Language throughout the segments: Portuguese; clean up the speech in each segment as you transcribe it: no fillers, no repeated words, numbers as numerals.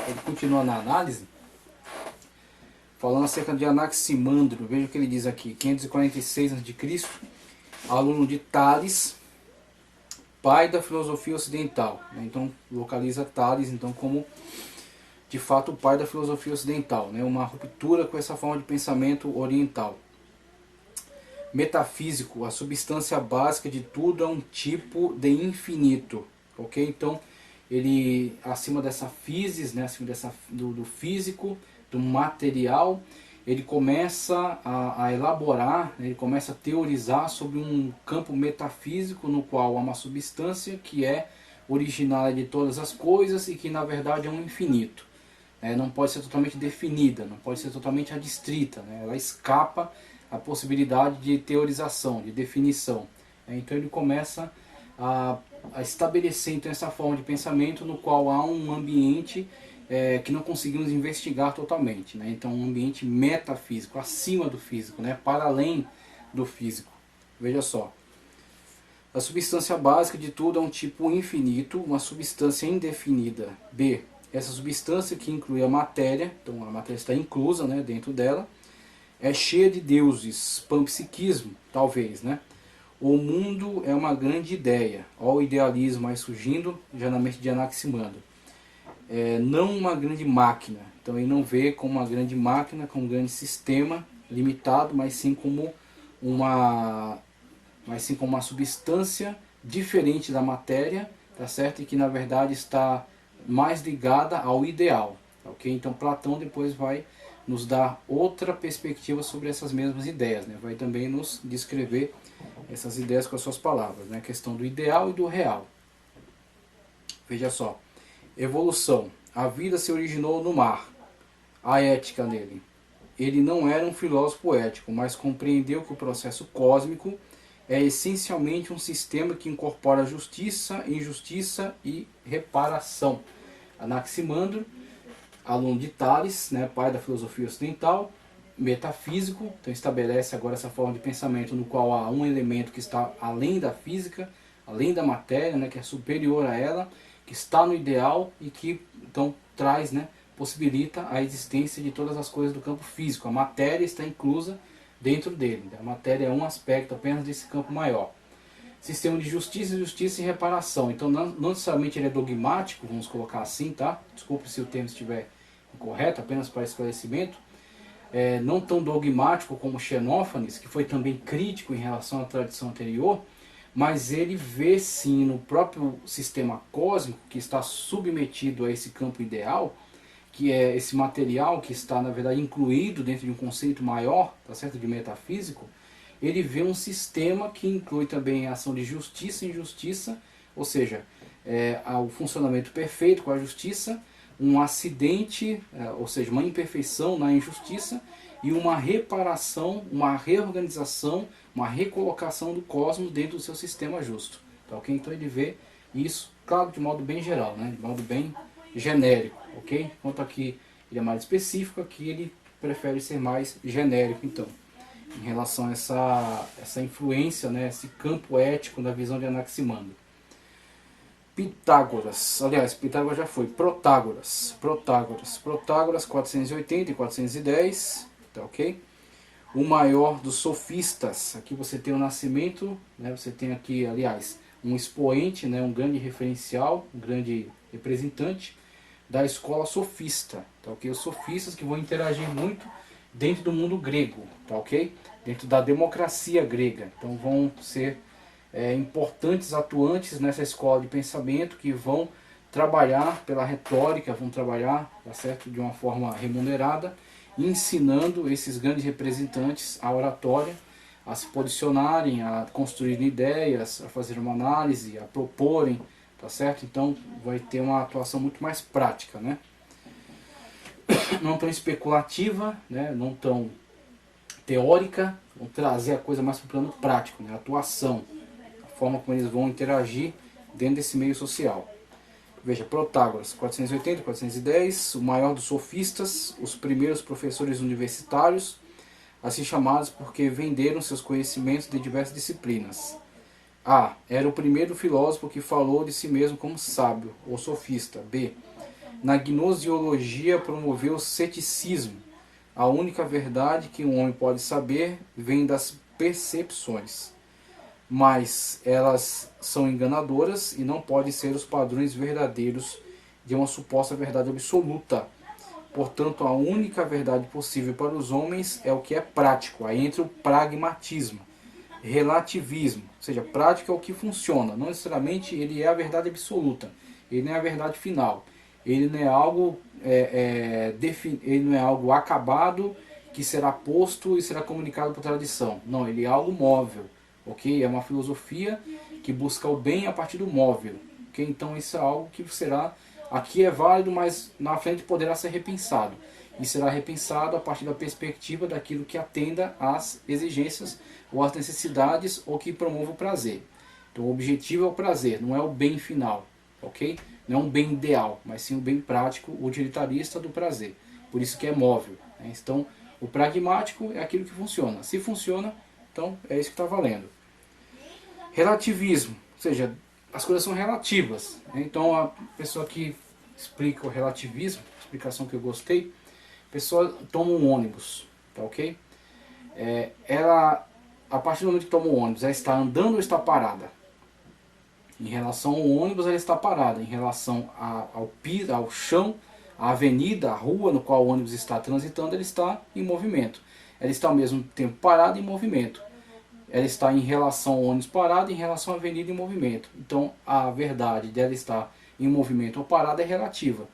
ele continua na análise, falando acerca de Anaximandro. Veja o que ele diz aqui, 546 a.C., aluno de Tales, pai da filosofia ocidental. Então localiza Tales então como de fato o pai da filosofia ocidental, né? Uma ruptura com essa forma de pensamento oriental. Metafísico, a substância básica de tudo é um tipo de infinito, ok? Então ele, acima dessa physis, né? Acima do físico, do material, ele começa a elaborar, né? Ele começa a teorizar sobre um campo metafísico no qual há uma substância que é originária de todas as coisas e que na verdade é um infinito. Não pode ser totalmente definida, não pode ser totalmente adstrita, né? Ela escapa à possibilidade de teorização, de definição. Então ele começa a estabelecer então, essa forma de pensamento no qual há um ambiente que não conseguimos investigar totalmente. Né? Então um ambiente metafísico, acima do físico, né? Para além do físico. Veja só. A substância básica de tudo é um tipo infinito, uma substância indefinida. B. Essa substância que inclui a matéria, então a matéria está inclusa, né, dentro dela, é cheia de deuses, panpsiquismo, talvez, né? O mundo é uma grande ideia, ó o idealismo aí surgindo já na mente de Anaximandro. Não uma grande máquina, então ele não vê como uma grande máquina, como um grande sistema limitado, mas sim como uma substância diferente da matéria, tá certo? E que na verdade está mais ligada ao ideal, ok? Então Platão depois vai nos dar outra perspectiva sobre essas mesmas ideias, né? Vai também nos descrever essas ideias com as suas palavras, né? A questão do ideal e do real. Veja só, evolução. A vida se originou no mar, a ética nele. Ele não era um filósofo ético, mas compreendeu que o processo cósmico é essencialmente um sistema que incorpora justiça, injustiça e reparação. Anaximandro, aluno de Tales, né, pai da filosofia ocidental, metafísico, então estabelece agora essa forma de pensamento no qual há um elemento que está além da física, além da matéria, né, que é superior a ela, que está no ideal e que então traz, né, possibilita a existência de todas as coisas do campo físico. A matéria está inclusa dentro dele. A matéria é um aspecto apenas desse campo maior. Sistema de justiça, justiça e reparação. Então não necessariamente ele é dogmático, vamos colocar assim, tá? Desculpe se o termo estiver incorreto, apenas para esclarecimento. Não tão dogmático como Xenófanes, que foi também crítico em relação à tradição anterior, mas ele vê sim no próprio sistema cósmico, que está submetido a esse campo ideal, que é esse material que está na verdade incluído dentro de um conceito maior, tá certo, de metafísico. Ele vê um sistema que inclui também a ação de justiça e injustiça, ou seja, o funcionamento perfeito com a justiça, um acidente, ou seja, uma imperfeição na injustiça, e uma reparação, uma reorganização, uma recolocação do cosmos dentro do seu sistema justo. Tá, okay? Então ele vê isso, claro, de modo bem geral, né? De modo bem genérico. Ok? Enquanto aqui ele é mais específico, aqui ele prefere ser mais genérico, então, em relação a essa influência, né? Esse campo ético da visão de Anaximandro. Pitágoras, aliás, Pitágoras já foi, Protágoras, 480 e 410, tá ok? O maior dos sofistas, aqui você tem o nascimento, né? Você tem aqui, aliás, um expoente, né? Um grande referencial, um grande representante da escola sofista, tá ok? Os sofistas que vão interagir muito dentro do mundo grego, tá ok? Dentro da democracia grega, então vão ser importantes atuantes nessa escola de pensamento que vão trabalhar pela retórica, vão trabalhar, tá certo, de uma forma remunerada, ensinando esses grandes representantes a oratória, a se posicionarem, a construírem ideias, a fazer uma análise, a proporem, tá certo? Então vai ter uma atuação muito mais prática, né? Não tão especulativa, né? Não tão teórica, vão trazer a coisa mais para o plano prático, né? A atuação, a forma como eles vão interagir dentro desse meio social. Veja, Protágoras, 480, 410, o maior dos sofistas, os primeiros professores universitários, assim chamados porque venderam seus conhecimentos de diversas disciplinas. A. Era o primeiro filósofo que falou de si mesmo como sábio, ou sofista. B. Na gnoseologia promoveu o ceticismo. A única verdade que um homem pode saber vem das percepções, mas elas são enganadoras e não podem ser os padrões verdadeiros de uma suposta verdade absoluta. Portanto, a única verdade possível para os homens é o que é prático. Aí entra o pragmatismo, relativismo, ou seja, prático é o que funciona. Não necessariamente ele é a verdade absoluta, ele não é a verdade final. Ele não é algo, ele não é algo acabado que será posto e será comunicado por tradição. Não, ele é algo móvel, ok? É uma filosofia que busca o bem a partir do móvel, ok? Então isso é algo que será, aqui é válido, mas na frente poderá ser repensado. E será repensado a partir da perspectiva daquilo que atenda às exigências ou às necessidades ou que promova o prazer. Então o objetivo é o prazer, não é o bem final, ok? Não é um bem ideal, mas sim um bem prático, utilitarista do prazer. Por isso que é móvel, né? Então o pragmático é aquilo que funciona. Se funciona, então é isso que está valendo. Relativismo, ou seja, as coisas são relativas, né? Então a pessoa que explica o relativismo, explicação que eu gostei, a pessoa toma um ônibus, tá ok? Ela, a partir do momento que toma um ônibus, ela está andando ou está parada? Em relação ao ônibus, ela está parada. Em relação ao piso, ao chão, à avenida, à rua no qual o ônibus está transitando, ela está em movimento. Ela está ao mesmo tempo parada e em movimento. Ela está em relação ao ônibus parado e em relação à avenida em movimento. Então, a verdade dela estar em movimento ou parada é relativa.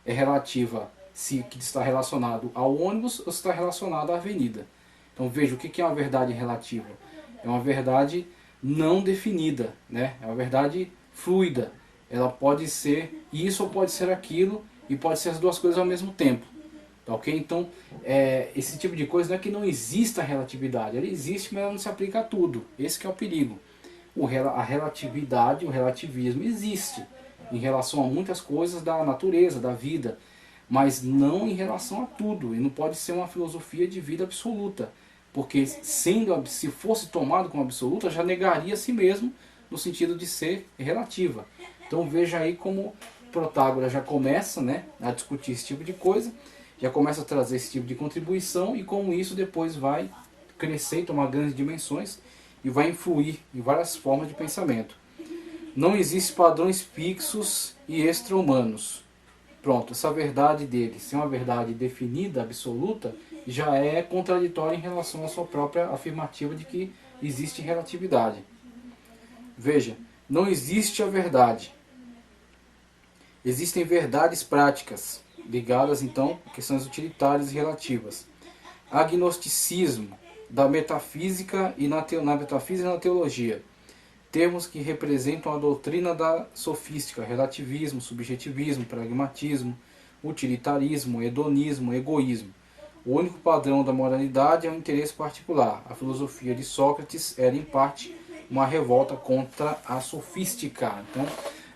É relativa se que está relacionado ao ônibus ou se está relacionado à avenida. Então, veja, o que é uma verdade relativa? É uma verdade não definida, né? É uma verdade fluida. Ela pode ser isso ou pode ser aquilo, e pode ser as duas coisas ao mesmo tempo. Tá, ok? Então, esse tipo de coisa não é que não exista relatividade. Ela existe, mas ela não se aplica a tudo. Esse que é o perigo. A relatividade, o relativismo existe em relação a muitas coisas da natureza, da vida, mas não em relação a tudo. E não pode ser uma filosofia de vida absoluta. Porque se fosse tomado como absoluta, já negaria a si mesmo no sentido de ser relativa. Então veja aí como Protágoras já começa, né, a discutir esse tipo de coisa, já começa a trazer esse tipo de contribuição, e como isso depois vai crescer e tomar grandes dimensões e vai influir em várias formas de pensamento. Não existem padrões fixos e extra-humanos. Pronto, essa verdade dele, se é uma verdade definida, absoluta, já é contraditória em relação à sua própria afirmativa de que existe relatividade. Veja, não existe a verdade. Existem verdades práticas, ligadas então a questões utilitárias e relativas. Agnosticismo da metafísica e na metafísica e na teologia. Termos que representam a doutrina da sofística, relativismo, subjetivismo, pragmatismo, utilitarismo, hedonismo, egoísmo. O único padrão da moralidade é o interesse particular. A filosofia de Sócrates era, em parte, uma revolta contra a sofística. Então,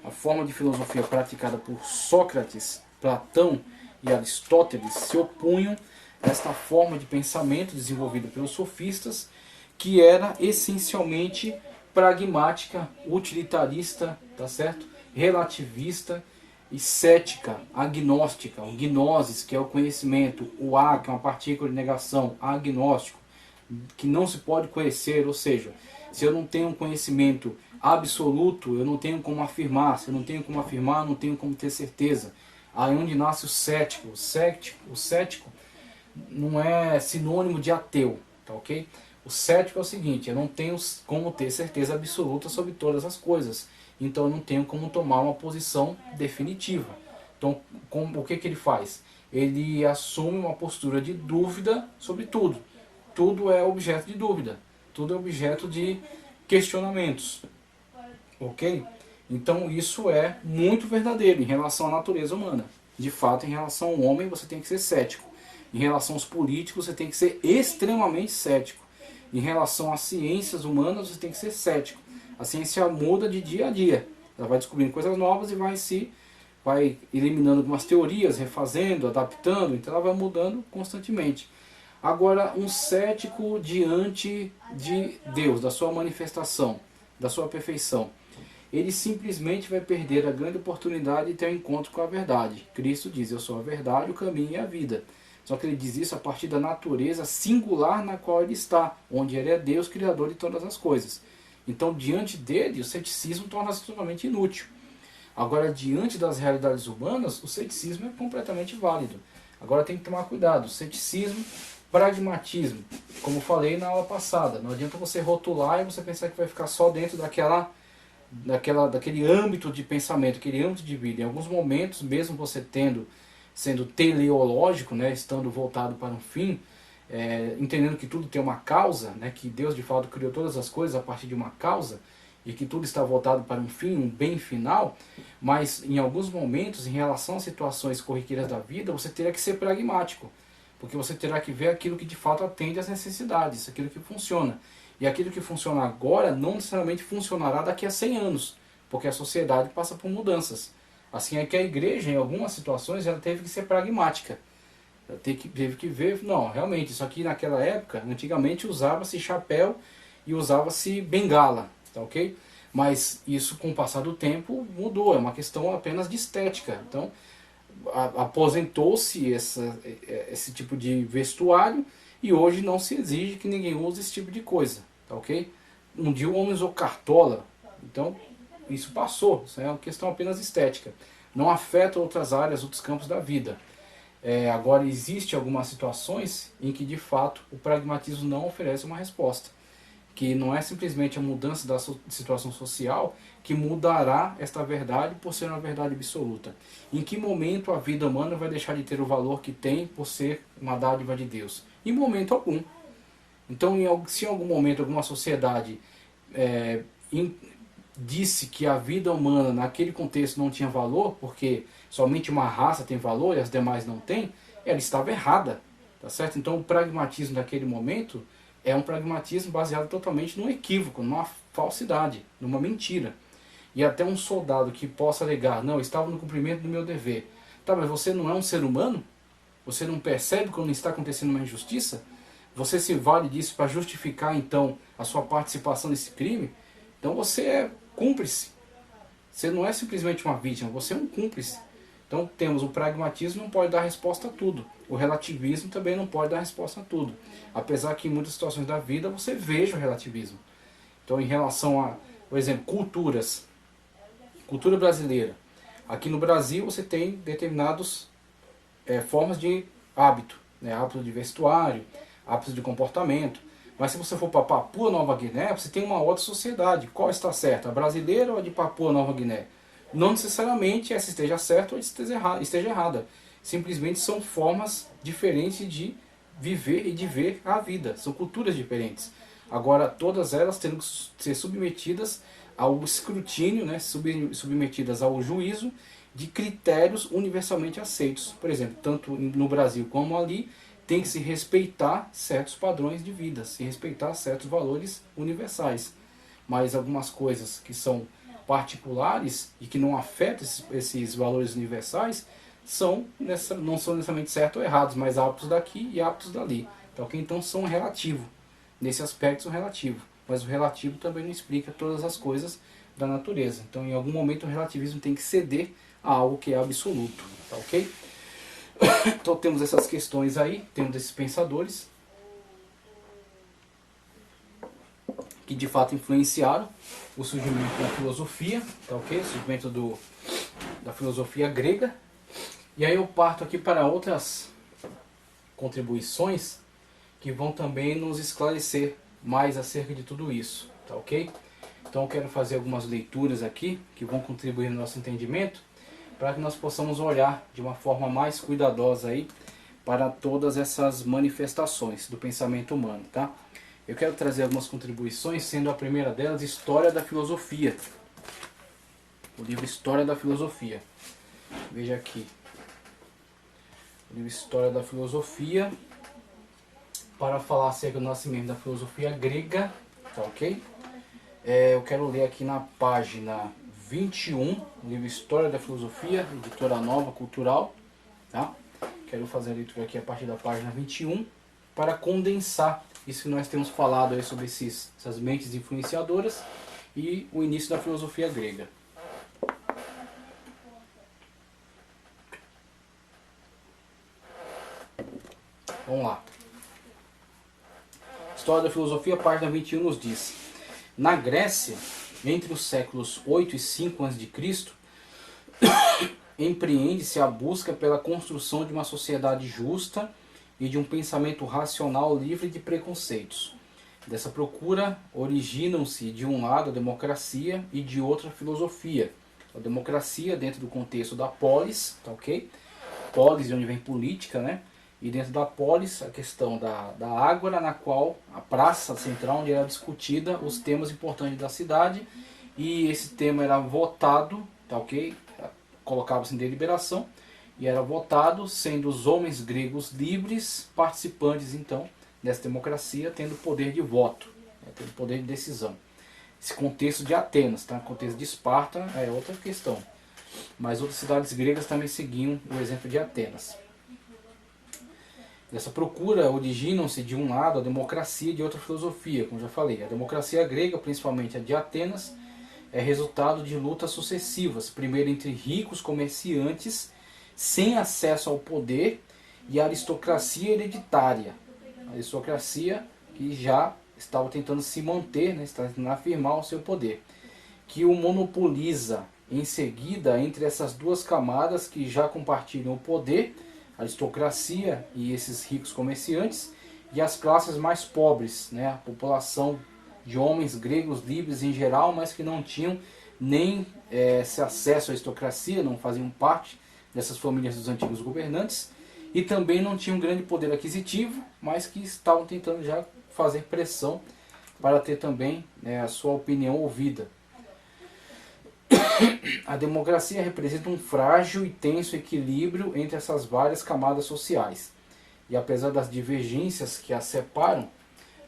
a forma de filosofia praticada por Sócrates, Platão e Aristóteles se opunham a esta forma de pensamento desenvolvida pelos sofistas, que era essencialmente pragmática, utilitarista, tá certo? Relativista e cética, agnóstica, o gnosis, que é o conhecimento, o a, que é uma partícula de negação, agnóstico, que não se pode conhecer, ou seja, se eu não tenho um conhecimento absoluto, eu não tenho como afirmar, se eu não tenho como afirmar, eu não tenho como ter certeza. Aí onde nasce o cético. O cético não é sinônimo de ateu, tá ok? O cético é o seguinte, eu não tenho como ter certeza absoluta sobre todas as coisas, então eu não tenho como tomar uma posição definitiva. Então o que ele faz? Ele assume uma postura de dúvida sobre tudo. Tudo é objeto de dúvida, tudo é objeto de questionamentos, ok? Então isso é muito verdadeiro em relação à natureza humana. De fato, em relação ao homem você tem que ser cético. Em relação aos políticos você tem que ser extremamente cético. Em relação às ciências humanas você tem que ser cético. A ciência muda de dia a dia. Ela vai descobrindo coisas novas e vai eliminando algumas teorias, refazendo, adaptando. Então ela vai mudando constantemente. Agora, um cético diante de Deus, da sua manifestação, da sua perfeição, ele simplesmente vai perder a grande oportunidade de ter um encontro com a verdade. Cristo diz, eu sou a verdade, o caminho e a vida. Só que ele diz isso a partir da natureza singular na qual ele está, onde ele é Deus, Criador de todas as coisas. Então, diante dele, o ceticismo torna-se totalmente inútil. Agora, diante das realidades humanas, o ceticismo é completamente válido. Agora tem que tomar cuidado. Ceticismo, pragmatismo. Como falei na aula passada, não adianta você rotular e você pensar que vai ficar só dentro daquele âmbito de pensamento, aquele âmbito de vida. Em alguns momentos, mesmo você sendo teleológico, né, estando voltado para um fim, entendendo que tudo tem uma causa, né, que Deus de fato criou todas as coisas a partir de uma causa, e que tudo está voltado para um fim, um bem final, mas em alguns momentos, em relação às situações corriqueiras da vida, você terá que ser pragmático, porque você terá que ver aquilo que de fato atende às necessidades, aquilo que funciona. E aquilo que funciona agora não necessariamente funcionará daqui a 100 anos, porque a sociedade passa por mudanças. Assim é que a igreja, em algumas situações, ela teve que ser pragmática. Ela teve que ver, não, realmente, isso aqui naquela época, antigamente usava-se chapéu e usava-se bengala, tá ok? Mas isso, com o passar do tempo, mudou, é uma questão apenas de estética. Então, aposentou-se esse tipo de vestuário e hoje não se exige que ninguém use esse tipo de coisa, tá ok? Um dia o homem usou cartola, então isso passou, isso é uma questão apenas estética. Não afeta outras áreas, outros campos da vida. Agora, existe algumas situações em que de fato o pragmatismo não oferece uma resposta, que não é simplesmente a mudança da situação social que mudará esta verdade por ser uma verdade absoluta. Em que momento a vida humana vai deixar de ter o valor que tem por ser uma dádiva de Deus? Em momento algum. Então, se em algum momento alguma sociedade disse que a vida humana naquele contexto não tinha valor, porque somente uma raça tem valor e as demais não têm, ela estava errada, tá certo? Então o pragmatismo daquele momento é um pragmatismo baseado totalmente num equívoco, numa falsidade, numa mentira. E até um soldado que possa alegar, não, eu estava no cumprimento do meu dever. Tá, mas você não é um ser humano? Você não percebe quando está acontecendo uma injustiça? Você se vale disso para justificar então a sua participação nesse crime? Então você é cúmplice. Você não é simplesmente uma vítima, você é um cúmplice. Então temos o pragmatismo, não pode dar resposta a tudo. O relativismo também não pode dar resposta a tudo. Apesar que em muitas situações da vida você veja o relativismo. Então em relação a, por exemplo, culturas. Cultura brasileira. Aqui no Brasil você tem determinadas formas de hábito. Né? Hábito de vestuário, hábitos de comportamento. Mas se você for para Papua Nova Guiné, você tem uma outra sociedade. Qual está certa? A brasileira ou a de Papua Nova Guiné? Não necessariamente essa esteja certa ou esteja errada. Simplesmente são formas diferentes de viver e de ver a vida. São culturas diferentes. Agora, todas elas têm que ser submetidas ao escrutínio, né? Submetidas ao juízo de critérios universalmente aceitos. Por exemplo, tanto no Brasil como ali, tem que se respeitar certos padrões de vida, se respeitar certos valores universais. Mas algumas coisas que são particulares e que não afetam esses valores universais não são necessariamente certos ou errados, mas hábitos daqui e hábitos dali. Tá, okay? Então são relativos. Nesse aspecto são relativos. Mas o relativo também não explica todas as coisas da natureza. Então em algum momento o relativismo tem que ceder a algo que é absoluto. Tá, ok? Então temos essas questões aí, temos esses pensadores que de fato influenciaram o surgimento da filosofia, tá ok? O surgimento da filosofia grega. E aí eu parto aqui para outras contribuições que vão também nos esclarecer mais acerca de tudo isso, tá ok? Então eu quero fazer algumas leituras aqui que vão contribuir no nosso entendimento, para que nós possamos olhar de uma forma mais cuidadosa aí para todas essas manifestações do pensamento humano, tá? Eu quero trazer algumas contribuições, sendo a primeira delas História da Filosofia. O livro História da Filosofia. Veja aqui. O livro História da Filosofia, para falar acerca do nascimento da filosofia grega, tá ok? Eu quero ler aqui na página 21, o livro História da Filosofia, editora Nova Cultural, tá? Quero fazer a leitura aqui a partir da página 21, para condensar isso que nós temos falado aí sobre essas mentes influenciadoras e o início da filosofia grega. Vamos lá. História da Filosofia, página 21, nos diz: na Grécia, entre os séculos 8 e 5 a.C., empreende-se a busca pela construção de uma sociedade justa e de um pensamento racional livre de preconceitos. Dessa procura originam-se, de um lado, a democracia e de outro, a filosofia. A democracia dentro do contexto da polis, tá ok? Polis, de onde vem política, né? E dentro da polis, a questão da ágora, na qual a praça central, onde era discutida os temas importantes da cidade, e esse tema era votado, tá ok? Colocava-se em deliberação e era votado, sendo os homens gregos livres, participantes então dessa democracia, tendo poder de voto, né? Tendo poder de decisão. Esse contexto de Atenas, tá? O contexto de Esparta é outra questão, mas outras cidades gregas também seguiam o exemplo de Atenas. Dessa procura originam-se, de um lado, a democracia e de outra, a filosofia, como já falei. A democracia grega, principalmente a de Atenas, é resultado de lutas sucessivas, primeiro entre ricos comerciantes sem acesso ao poder e a aristocracia hereditária. A aristocracia que já estava tentando se manter, né, estava tentando afirmar o seu poder, que o monopoliza em seguida entre essas duas camadas que já compartilham o poder, a aristocracia e esses ricos comerciantes, e as classes mais pobres, né, a população de homens gregos livres em geral, mas que não tinham nem esse acesso à aristocracia, não faziam parte dessas famílias dos antigos governantes, e também não tinham grande poder aquisitivo, mas que estavam tentando já fazer pressão para ter também, né, a sua opinião ouvida. A democracia representa um frágil e tenso equilíbrio entre essas várias camadas sociais, e apesar das divergências que as separam,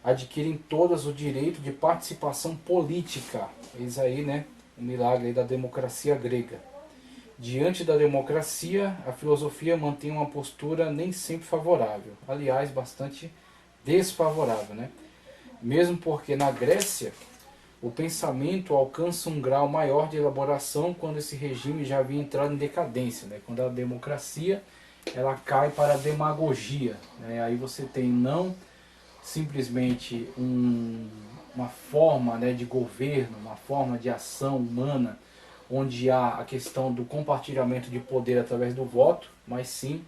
adquirem todas o direito de participação política. Eis aí, né, o milagre aí da democracia grega. Diante da democracia, a filosofia mantém uma postura nem sempre favorável, aliás, bastante desfavorável, né? Mesmo porque na Grécia o pensamento alcança um grau maior de elaboração quando esse regime já havia entrado em decadência, né? Quando a democracia ela cai para a demagogia, né? Aí você tem não simplesmente uma forma, né, de governo, uma forma de ação humana, onde há a questão do compartilhamento de poder através do voto, mas sim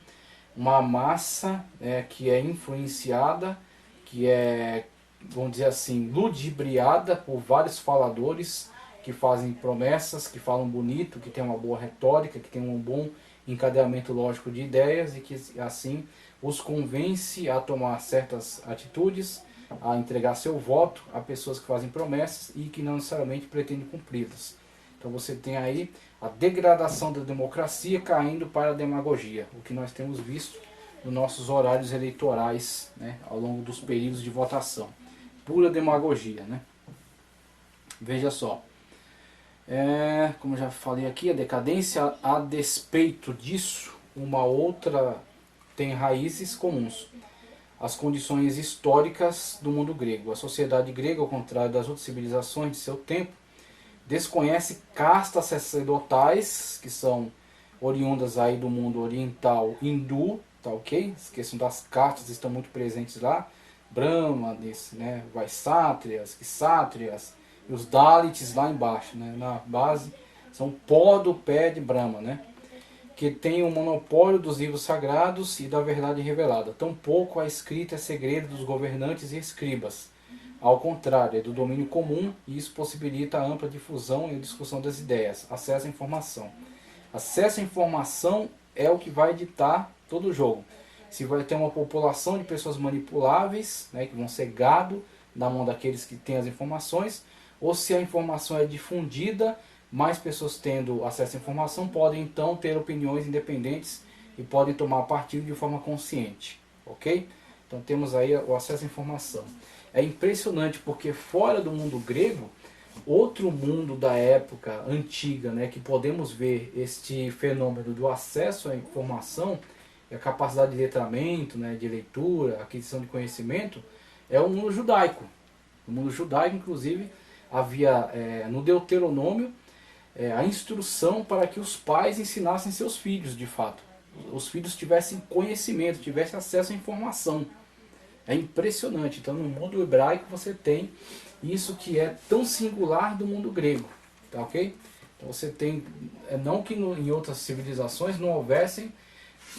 uma massa, né, que é influenciada, que é, vamos dizer assim, ludibriada por vários faladores que fazem promessas, que falam bonito, que tem uma boa retórica, que tem um bom encadeamento lógico de ideias e que assim os convence a tomar certas atitudes, a entregar seu voto a pessoas que fazem promessas e que não necessariamente pretendem cumpri-las. Então você tem aí a degradação da democracia caindo para a demagogia, o que nós temos visto nos nossos horários eleitorais, né, ao longo dos períodos de votação. Pura demagogia, né? Veja só. Como eu já falei aqui, a decadência, a despeito disso, uma outra tem raízes comuns. As condições históricas do mundo grego. A sociedade grega, ao contrário das outras civilizações de seu tempo, desconhece castas sacerdotais, que são oriundas aí do mundo oriental hindu, tá ok? A questão das castas estão muito presentes lá. Brahmanes, né, Vaissátrias, Kshatriyas, e os Dalits lá embaixo, né, na base, são o pó do pé de Brahma, né, que tem o monopólio dos livros sagrados e da verdade revelada. Tampouco a escrita é segredo dos governantes e escribas. Ao contrário, é do domínio comum e isso possibilita a ampla difusão e a discussão das ideias, acesso à informação. Acesso à informação é o que vai ditar todo o jogo. Se vai ter uma população de pessoas manipuláveis, né, que vão ser gado na mão daqueles que têm as informações, ou se a informação é difundida, mais pessoas tendo acesso à informação podem então ter opiniões independentes e podem tomar partido de forma consciente, ok? Então temos aí o acesso à informação. É impressionante porque fora do mundo grego, outro mundo da época antiga, né, que podemos ver este fenômeno do acesso à informação e a capacidade de letramento, né, de leitura, aquisição de conhecimento, é o mundo judaico. No mundo judaico, inclusive, havia no Deuteronômio a instrução para que os pais ensinassem seus filhos, de fato. Os filhos tivessem conhecimento, tivessem acesso à informação. É impressionante. Então, no mundo hebraico você tem isso que é tão singular do mundo grego, tá ok? Então você tem, não que em outras civilizações não houvessem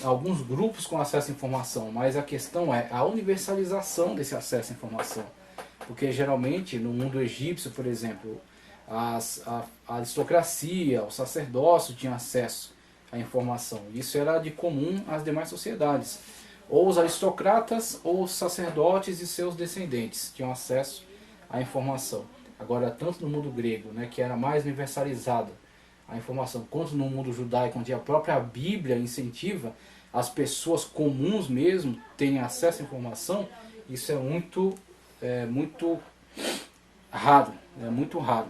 alguns grupos com acesso à informação, mas a questão é a universalização desse acesso à informação. Porque geralmente no mundo egípcio, por exemplo, a aristocracia, o sacerdócio tinha acesso à informação. Isso era de comum às demais sociedades. Ou os aristocratas ou os sacerdotes e seus descendentes tinham acesso à informação. Agora, tanto no mundo grego, né, que era mais universalizada a informação, quanto no mundo judaico, onde a própria Bíblia incentiva as pessoas comuns mesmo terem acesso à informação, isso é muito raro, é muito raro.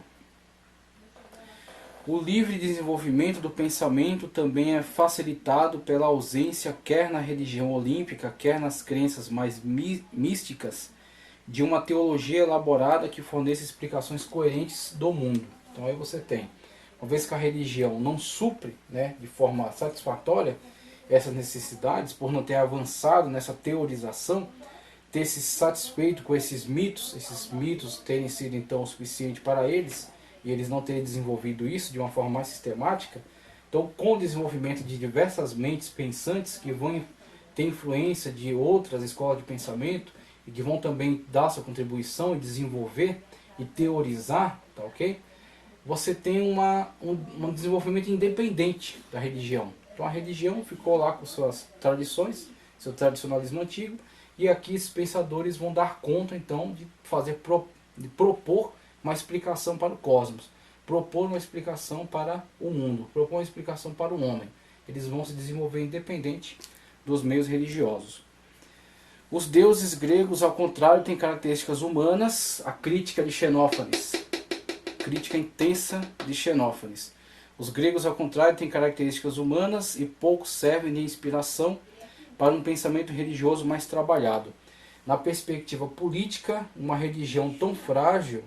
O livre desenvolvimento do pensamento também é facilitado pela ausência, quer na religião olímpica, quer nas crenças mais místicas, de uma teologia elaborada que forneça explicações coerentes do mundo. Então aí você tem, uma vez que a religião não supre, né, de forma satisfatória essas necessidades, por não ter avançado nessa teorização, ter se satisfeito com esses mitos terem sido então o suficiente para eles, e eles não terem desenvolvido isso de uma forma mais sistemática. Então, com o desenvolvimento de diversas mentes pensantes que vão ter influência de outras escolas de pensamento e que vão também dar sua contribuição e desenvolver e teorizar, tá ok? Você tem um desenvolvimento independente da religião. Então a religião ficou lá com suas tradições, seu tradicionalismo antigo, e aqui esses pensadores vão dar conta então de propor uma explicação para o cosmos, propor uma explicação para o mundo, propor uma explicação para o homem. Eles vão se desenvolver independente dos meios religiosos. Os deuses gregos, ao contrário, têm características humanas. A crítica de Xenófanes, crítica intensa de Xenófanes. Os gregos, ao contrário, têm características humanas e pouco servem de inspiração para um pensamento religioso mais trabalhado. Na perspectiva política, uma religião tão frágil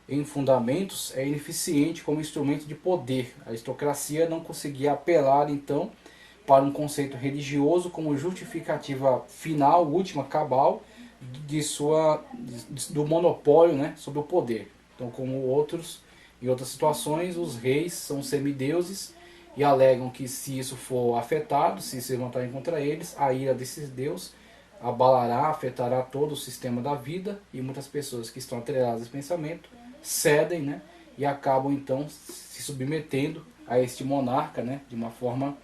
em fundamentos é ineficiente como instrumento de poder. A aristocracia não conseguia apelar, então, para um conceito religioso como justificativa final, última, cabal, do monopólio, né, sobre o poder. Então, como em outras situações, os reis são semideuses e alegam que se isso for afetado, se se levantarem contra eles, a ira desses deuses abalará, afetará todo o sistema da vida, e muitas pessoas que estão atreladas a esse pensamento cedem, né, e acabam então se submetendo a este monarca, né, de uma forma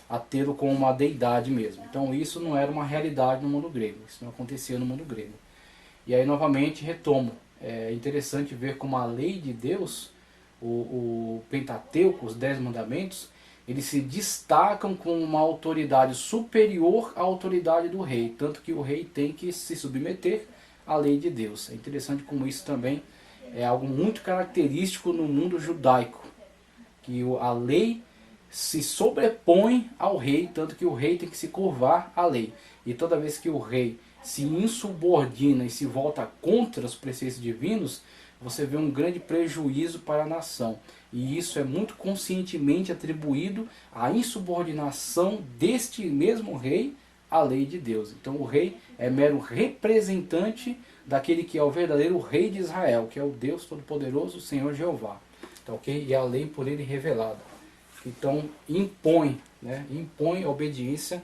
a tê-lo como uma deidade mesmo. Então isso não era uma realidade no mundo grego, isso não acontecia no mundo grego. E aí novamente retomo, é interessante ver como a lei de Deus, o Pentateuco, os 10 mandamentos, eles se destacam com uma autoridade superior à autoridade do rei, tanto que o rei tem que se submeter à lei de Deus. É interessante como isso também é algo muito característico no mundo judaico, que a lei se sobrepõe ao rei, tanto que o rei tem que se curvar à lei. E toda vez que o rei se insubordina e se volta contra os preceitos divinos, você vê um grande prejuízo para a nação. E isso é muito conscientemente atribuído à insubordinação deste mesmo rei à lei de Deus. Então o rei é mero representante daquele que é o verdadeiro rei de Israel, que é o Deus Todo-Poderoso, o Senhor Jeová. Tá, okay? E a lei por ele revelada. Então impõe, né? Impõe obediência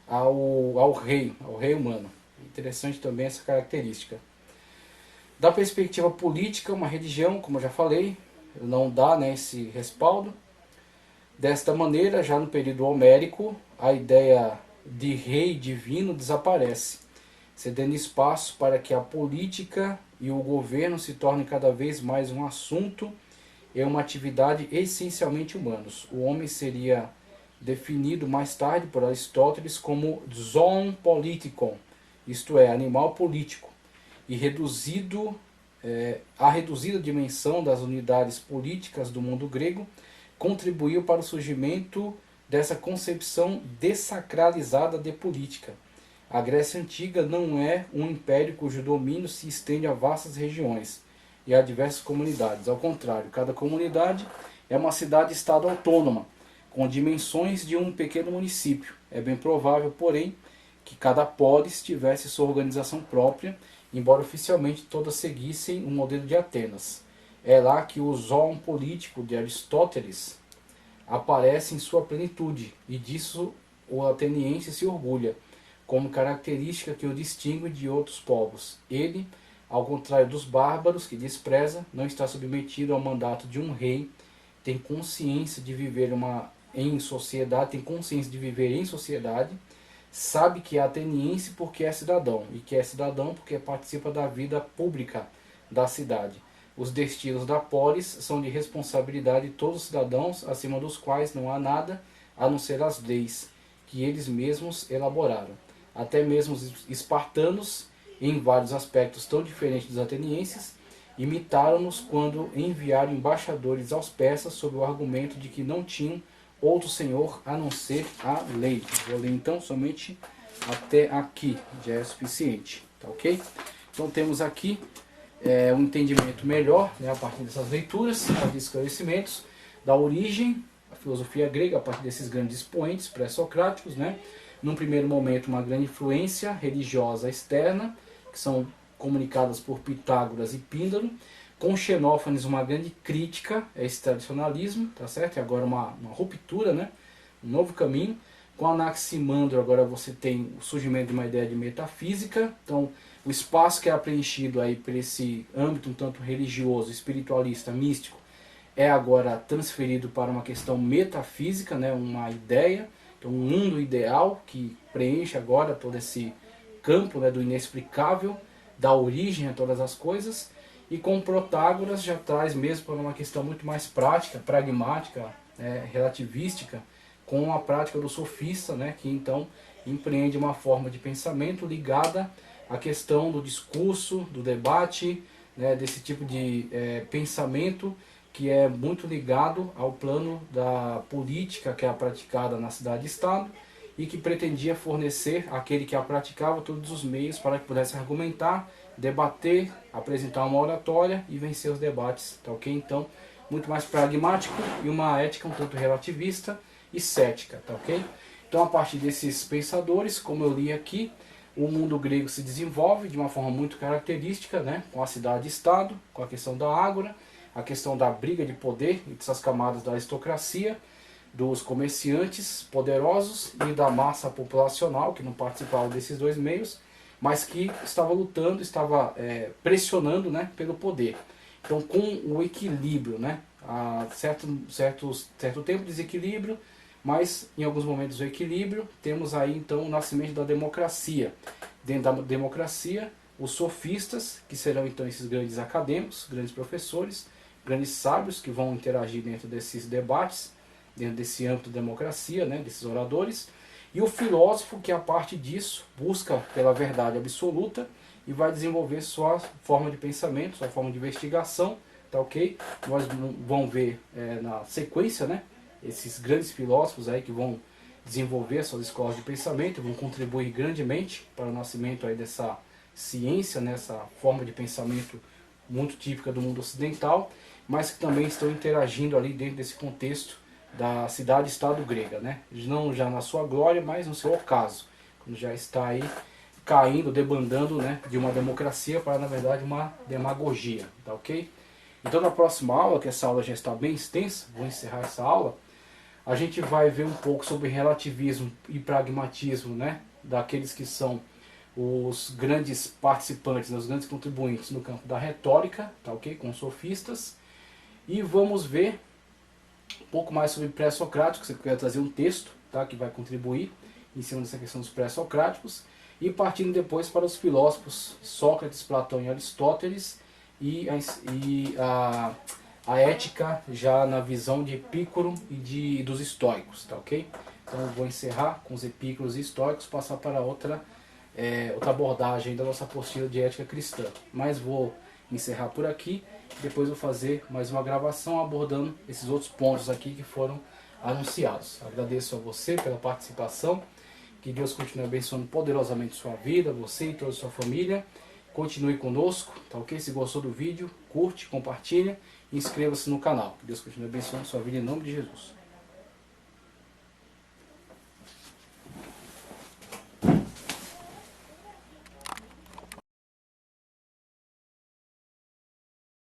ao rei humano. Interessante também essa característica. Da perspectiva política, uma religião, como eu já falei, não dá, né, esse respaldo. Desta maneira, já no período homérico, a ideia de rei divino desaparece, cedendo espaço para que a política e o governo se tornem cada vez mais um assunto e uma atividade essencialmente humanos. O homem seria definido mais tarde por Aristóteles como zoon politikon, isto é, animal político, e a reduzida dimensão das unidades políticas do mundo grego contribuiu para o surgimento dessa concepção dessacralizada de política. A Grécia Antiga não é um império cujo domínio se estende a vastas regiões. e a diversas comunidades. Ao contrário, cada comunidade é uma cidade-estado autônoma, com dimensões de um pequeno município. É bem provável, porém, que cada polis tivesse sua organização própria, embora oficialmente todas seguissem o modelo de Atenas. É lá que o zoon político de Aristóteles aparece em sua plenitude, e disso o ateniense se orgulha, como característica que o distingue de outros povos. Ele, ao contrário dos bárbaros, que despreza, não está submetido ao mandato de um rei, tem consciência de viver em sociedade, sabe que é ateniense porque é cidadão, e que é cidadão porque participa da vida pública da cidade. Os destinos da polis são de responsabilidade de todos os cidadãos, acima dos quais não há nada a não ser as leis que eles mesmos elaboraram. Até mesmo os espartanos, em vários aspectos tão diferentes dos atenienses, imitaram-nos quando enviaram embaixadores aos persas sob o argumento de que não tinham outro senhor a não ser a lei. Vou ler então somente até aqui, já é suficiente, tá ok? Então temos aqui um entendimento melhor, né, a partir dessas leituras, desses esclarecimentos, da origem da filosofia grega, a partir desses grandes expoentes pré-socráticos, né? Num primeiro momento, uma grande influência religiosa externa, que são comunicadas por Pitágoras e Píndaro, com Xenófanes uma grande crítica a esse tradicionalismo, tá certo? E agora uma ruptura, né? Um novo caminho. Com Anaximandro agora você tem o surgimento de uma ideia de metafísica, então o espaço que é preenchido aí por esse âmbito um tanto religioso, espiritualista, místico, é agora transferido para uma questão metafísica, né? Uma ideia, então um mundo ideal que preenche agora todo esse campo, né, do inexplicável, da origem a todas as coisas. E com Protágoras já traz mesmo para uma questão muito mais prática, pragmática, relativística, com a prática do sofista, né, que então empreende uma forma de pensamento ligada à questão do discurso, do debate, né, desse tipo de pensamento que é muito ligado ao plano da política que é praticada na cidade-estado e que pretendia fornecer àquele que a praticava todos os meios para que pudesse argumentar, debater, apresentar uma oratória e vencer os debates, tá ok? Então, muito mais pragmático e uma ética um tanto relativista e cética, tá ok? Então, a partir desses pensadores, como eu li aqui, o mundo grego se desenvolve de uma forma muito característica, né? Com a cidade-estado, com a questão da ágora, a questão da briga de poder entre essas camadas da aristocracia, dos comerciantes poderosos e da massa populacional que não participavam desses dois meios, mas que estava lutando, estava pressionando, né, pelo poder. Então, com o equilíbrio, né, há certo tempo de desequilíbrio, mas em alguns momentos o equilíbrio, temos aí então o nascimento da democracia. Dentro da democracia, os sofistas, que serão então esses grandes acadêmicos, grandes professores, grandes sábios que vão interagir dentro desses debates, dentro desse âmbito da democracia, né, desses oradores, e o filósofo que a partir disso busca pela verdade absoluta e vai desenvolver sua forma de pensamento, sua forma de investigação, tá ok? Nós vamos ver na sequência, né, esses grandes filósofos aí que vão desenvolver suas escolas de pensamento, vão contribuir grandemente para o nascimento aí dessa ciência, nessa forma de pensamento muito típica do mundo ocidental, mas que também estão interagindo ali dentro desse contexto da cidade-estado grega, né? Não já na sua glória, mas no seu ocaso, quando já está aí caindo, debandando, né, de uma democracia para, na verdade, uma demagogia, tá ok? Então, na próxima aula, que essa aula já está bem extensa, vou encerrar essa aula, a gente vai ver um pouco sobre relativismo e pragmatismo, né, daqueles que são os grandes participantes, os grandes contribuintes no campo da retórica, tá ok? Com os sofistas, e vamos ver um pouco mais sobre pré-socráticos. Eu quero trazer um texto, tá, que vai contribuir em cima dessa questão dos pré-socráticos, e partindo depois para os filósofos Sócrates, Platão e Aristóteles, e a ética já na visão de Epícoro e dos estoicos, tá ok? Então eu vou encerrar com os epícuros e estoicos, passar para outra abordagem da nossa apostila de ética cristã. Mas vou encerrar por aqui, depois vou fazer mais uma gravação abordando esses outros pontos aqui que foram anunciados. Agradeço a você pela participação, que Deus continue abençoando poderosamente sua vida, você e toda a sua família. continue conosco, tá ok? Se gostou do vídeo, curte, compartilha e inscreva-se no canal. Que Deus continue abençoando a sua vida em nome de Jesus.